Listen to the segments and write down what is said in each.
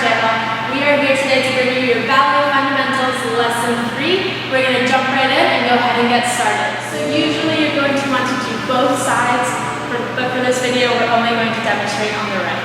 channel. We are here today to bring you your Ballet Fundamentals Lesson 3. We're going to jump right in and go ahead and get started. So usually you're going to want to do both sides, but for this video we're only going to demonstrate on the right.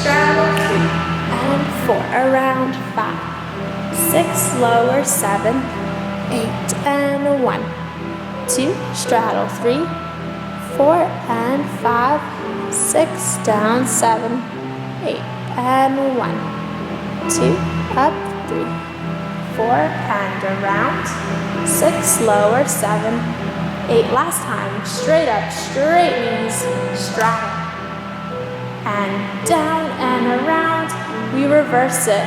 Straddle 3 and 4, around 5, 6, lower 7, 8 and 1, 2, straddle 3, 4 and 5, 6, down 7, 8 and 1, 2, up 3, 4 and around, 6, lower 7, 8, last time, straight up, straight knees, straddle. And down and around, we reverse it.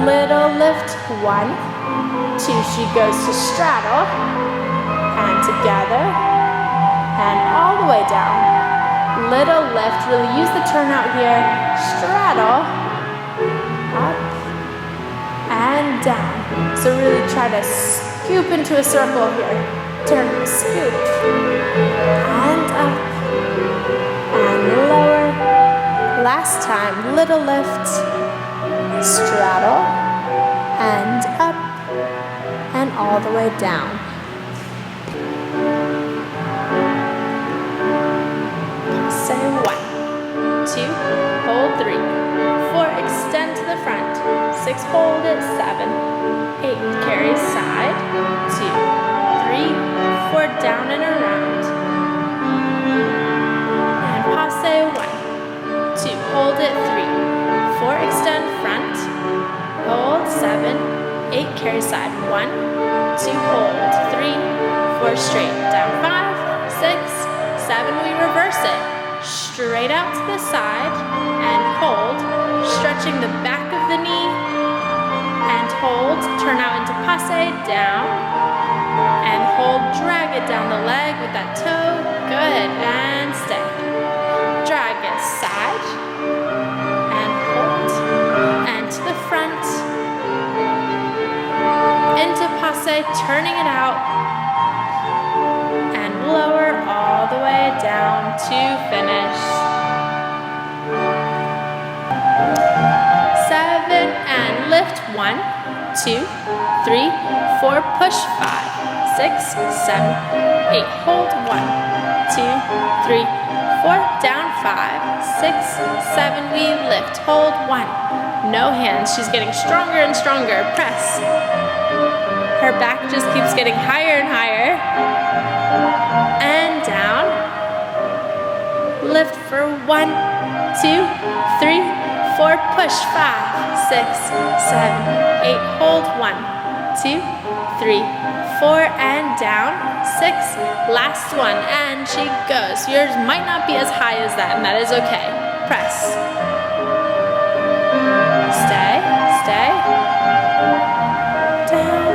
Little lift, 1, 2, she goes to straddle, and together, and all the way down. Little lift, really use the turnout here, straddle, up, and down. So really try to scoop into a circle here. Turn, scoop, and up, and lower. Last time, little lift, straddle, and up, and all the way down. Say 1, 2, hold 3, 4, extend to the front, 6, hold it, 7, 8, carry side, 2, 3, 4, down and around. And passe 1. 2, hold it, 3, 4, extend front, hold, 7, 8, carry side, 1, 2, hold, 3, 4, straight, down 5, 6, 7, we reverse it, straight out to the side, and hold, stretching the back of the knee, and hold, turn out into passe, down, and hold, drag it down the leg with that toe, good, and stay. Drag it side, and hold, and to the front, into passe, turning it out, and lower all the way down to finish. 7, and lift, 1, 2, 3, 4, push, 5, 6, 7, 8, hold, 1, 2, 3, 4, down, 5, 6, 7, we lift, hold, 1. No hands, she's getting stronger and stronger, press. Her back just keeps getting higher and higher. And down. Lift for 1, 2, 3, 4, push, 5, 6, 7, 8, hold, 1, 2, 3, 4, and down, 6, last one, and she goes. Yours might not be as high as that, and that is okay. Press. Stay, stay. Down.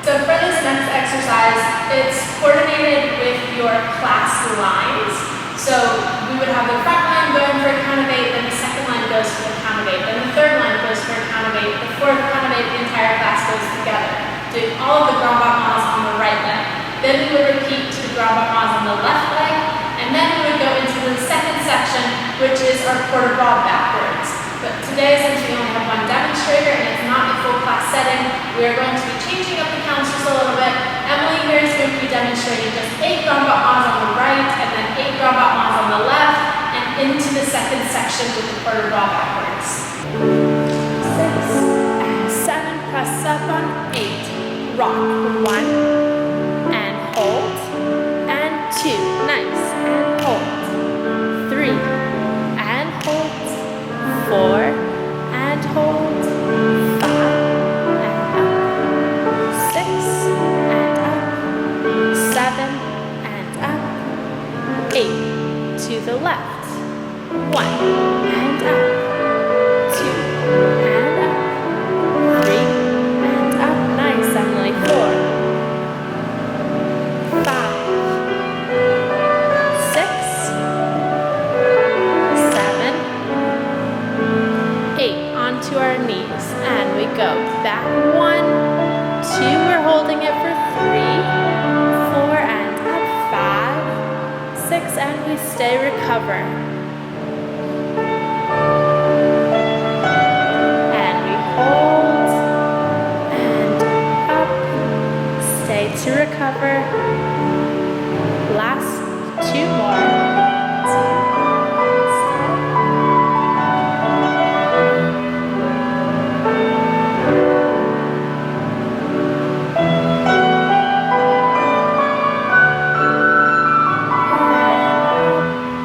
So for this next exercise, it's coordinated with your class lines. So we would have the front line going for a count of 8, then the second line goes for the count of 8, then the third line goes for a count of 8, the fourth count of 8, the entire class goes together, doing all of the grand battements on the right leg. Then we would repeat to the grand battements on the left leg, and then we would go into the second section, which is our quarter bob backwards. But today, since we only have one demonstrator and it's not a full class setting, we are going to be changing up the counts just a little bit. Emily here is going to be demonstrating just 8 grand battements on the right, and then 8 grand battements on the left, and into the second section with the quarter bob backwards. 6 and 7, press up on 8, rock, 1, and hold, and 2, nice, and hold, 3, and hold, 4, and hold, 5, and up, 6, and up, 7, and up, 8, to the left, 1, and up, 2, and up, 3, and up, nice, Emily, 4, 5, 6, 7, 8, onto our knees, and we go back, 1, 2, we're holding it for 3, 4, and up, 5, 6, and we stay, recover. And we hold, and up, stay to recover. Last 2 more.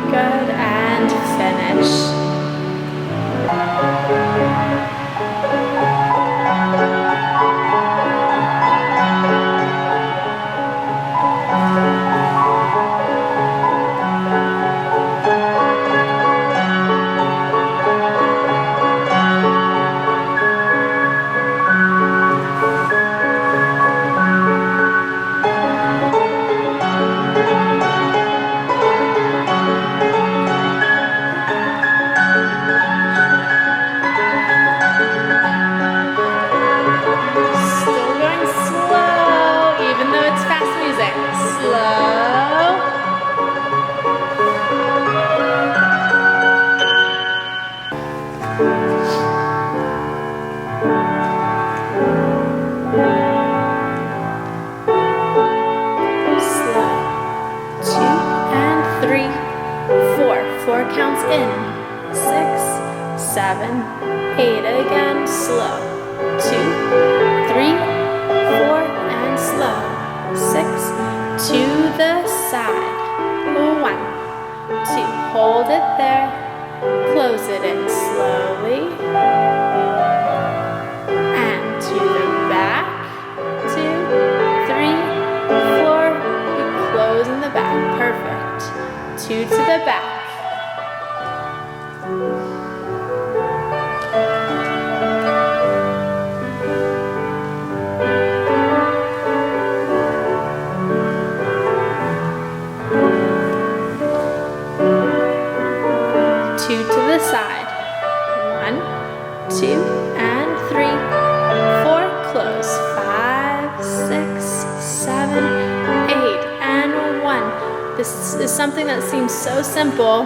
Good, and finish. Still going slow, even though it's fast music. Slow. Slow. 2 and 3, 4. 4 counts in. 6, 7, 8. Again, slow. 2, 3, 4, and slow. 6, to the side. 1, 2, hold it there. Close it in slowly. And to the back. 2, 3, 4. We close in the back. Perfect. 2 to the back. Two to the side. 1, 2, and 3, 4. Close. 5, 6, 7, 8, and 1. This is something that seems so simple,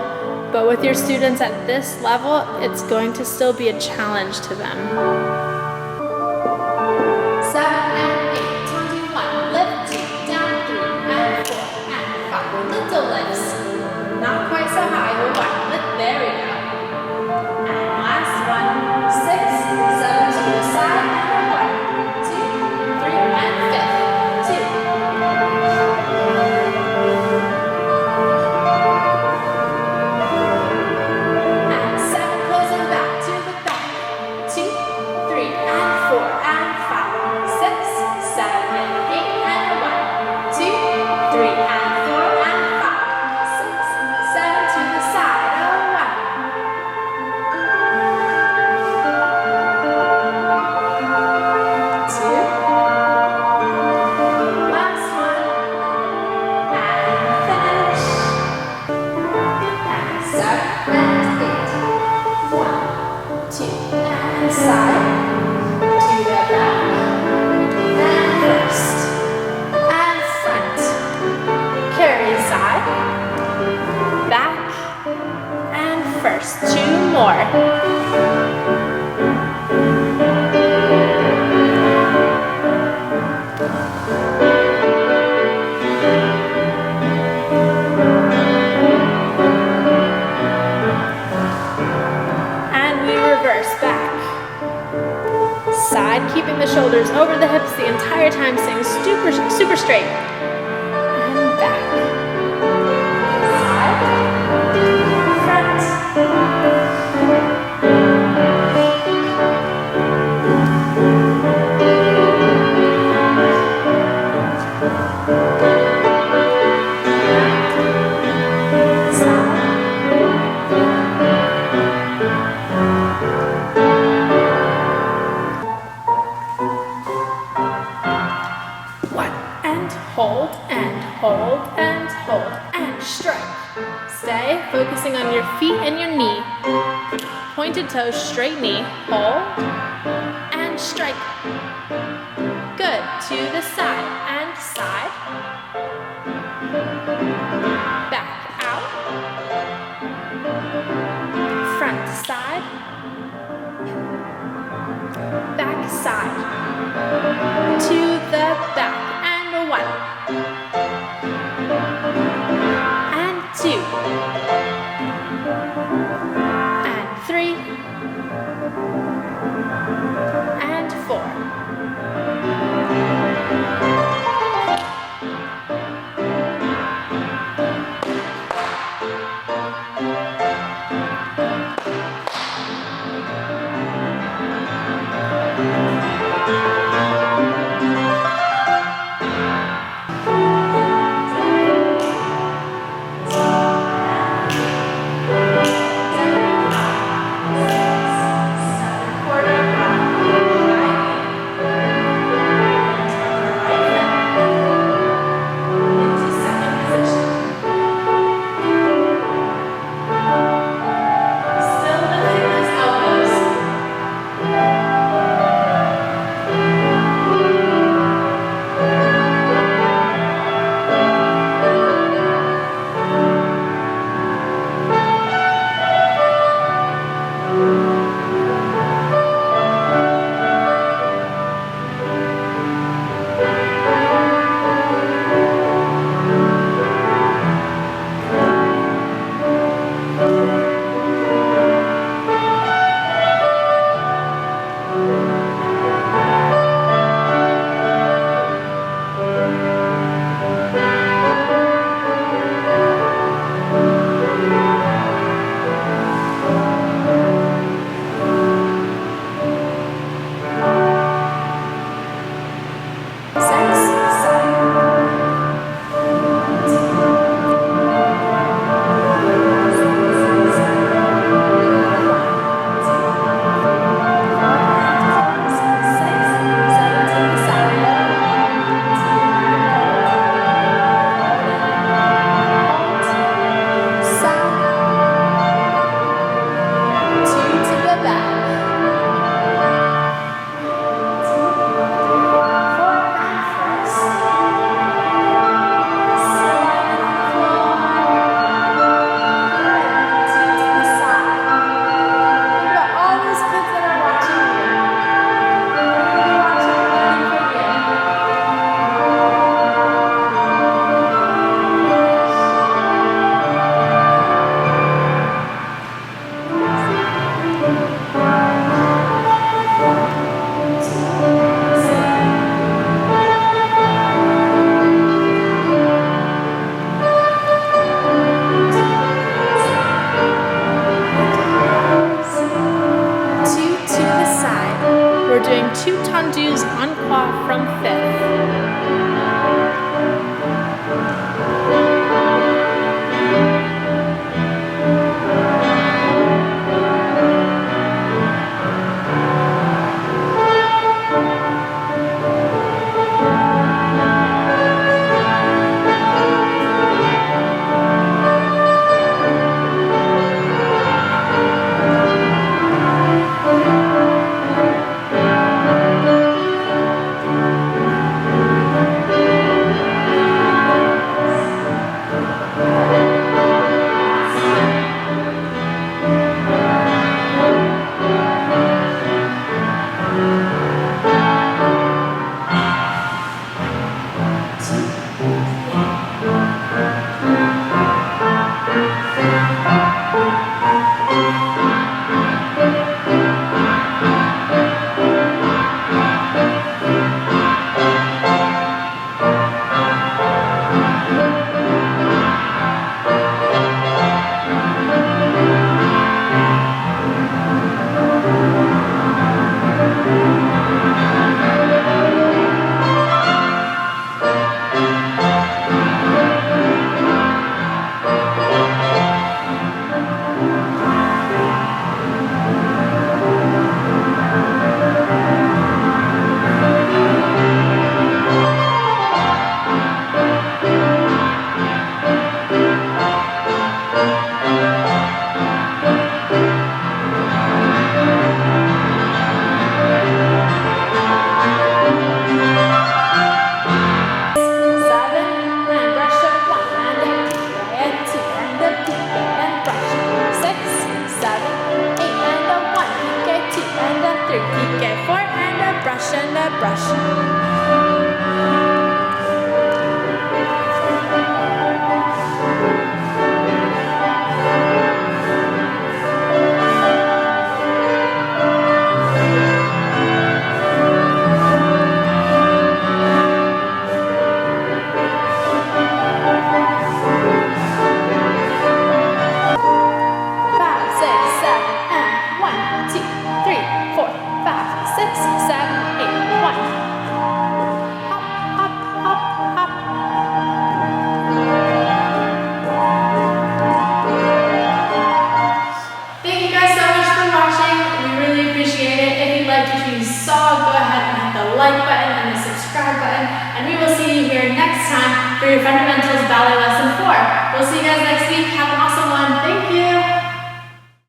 but with your students at this level, it's going to still be a challenge to them. 7 and 8, 21, lift 2, down 3, and 4, and 5, lift Frontal lifts. Not quite so high, but one. There we go. And last one. 6, 7 to the side. 1, 2, 3, and fifth. 2. And 7, closing back to the back. 2, 3, and 4, and 5, 6, 7, and 8, and 1, 2, 3, and 4, and 5, 6, 7 to the side. 1. Last one, and finish, and 7 and 8, 1, 2, and side, to the back, and first, and front, carry side, back, and first, 2 more. And we reverse back. Side, keeping the shoulders over the hips the entire time, staying super straight. And back. Side, front. Hold and hold and hold and strike. Stay focusing on your feet and your knee. Pointed toes, straight knee. Hold and strike. Good. To the side and side. Back out. Front side. Back side. To the back. 1 and 2 and 3 and 4. Like button and the subscribe button, and we will see you here next time for your fundamentals.